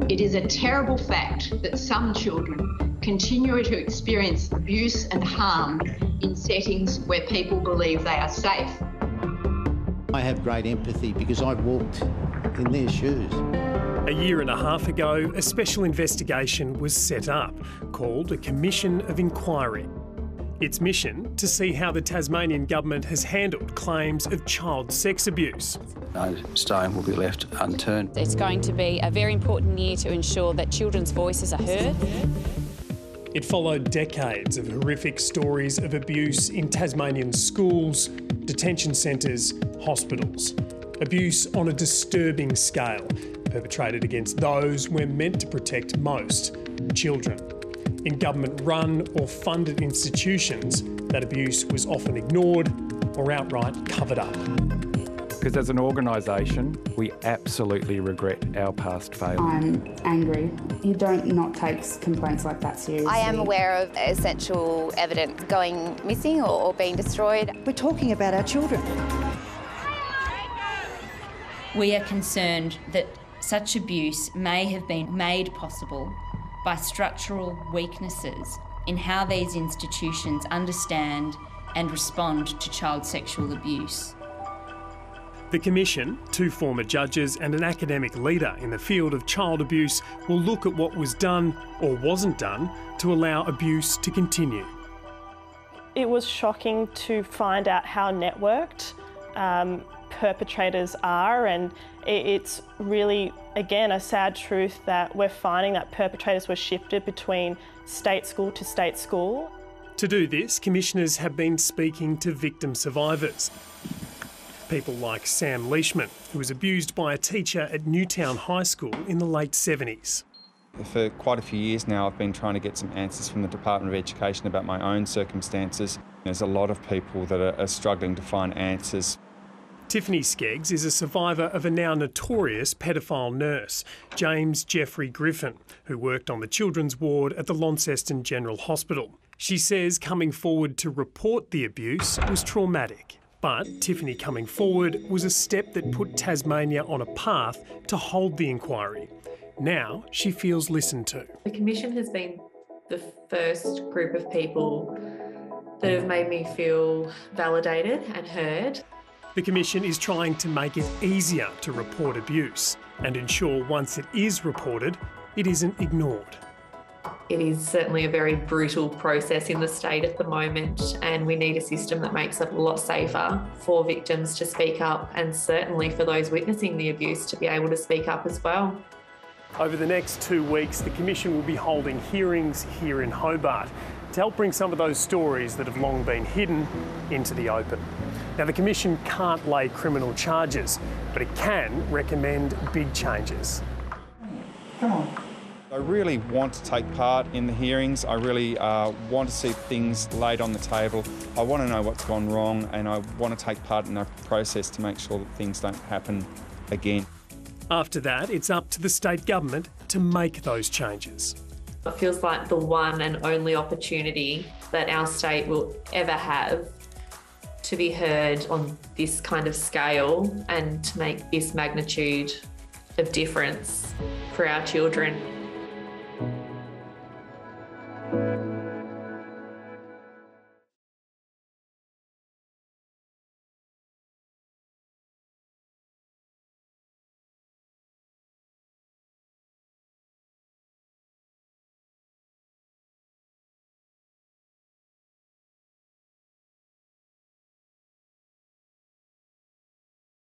It is a terrible fact that some children continue to experience abuse and harm in settings where people believe they are safe. I have great empathy because I've walked in their shoes. A year and a half ago, a special investigation was set up, called a Commission of Inquiry. Its mission to see how the Tasmanian government has handled claims of child sex abuse. No stone will be left unturned. It's going to be a very important year to ensure that children's voices are heard. It followed decades of horrific stories of abuse in Tasmanian schools, detention centres, hospitals. Abuse on a disturbing scale, perpetrated against those we're meant to protect most, children. In government-run or funded institutions, that abuse was often ignored or outright covered up. Because as an organisation, we absolutely regret our past failures. I'm angry. You don't not take complaints like that seriously. I am aware of essential evidence going missing or being destroyed. We're talking about our children. We are concerned that such abuse may have been made possible by structural weaknesses in how these institutions understand and respond to child sexual abuse. The Commission, 2 former judges and an academic leader in the field of child abuse will look at what was done or wasn't done to allow abuse to continue. It was shocking to find out how networked perpetrators are, and it's really, again, a sad truth that we're finding that perpetrators were shifted between state school to state school. To do this, commissioners have been speaking to victim survivors. People like Sam Leishman, who was abused by a teacher at Newtown High School in the late 70s. For quite a few years now, I've been trying to get some answers from the Department of Education about my own circumstances. There's a lot of people that are struggling to find answers. Tiffany Skeggs is a survivor of a now notorious pedophile nurse, James Jeffrey Griffin, who worked on the children's ward at the Launceston General Hospital. She says coming forward to report the abuse was traumatic. But Tiffany coming forward was a step that put Tasmania on a path to hold the inquiry. Now she feels listened to. The Commission has been the first group of people that have made me feel validated and heard. The Commission is trying to make it easier to report abuse and ensure once it is reported, it isn't ignored. It is certainly a very brutal process in the state at the moment, and we need a system that makes it a lot safer for victims to speak up, and certainly for those witnessing the abuse to be able to speak up as well. Over the next 2 weeks, the Commission will be holding hearings here in Hobart to help bring some of those stories that have long been hidden into the open. Now, the Commission can't lay criminal charges, but it can recommend big changes. Come on. I really want to take part in the hearings. I really want to see things laid on the table. I want to know what's gone wrong, and I want to take part in the process to make sure that things don't happen again. After that, it's up to the state government to make those changes. It feels like the one and only opportunity that our state will ever have to be heard on this kind of scale and to make this magnitude of difference for our children.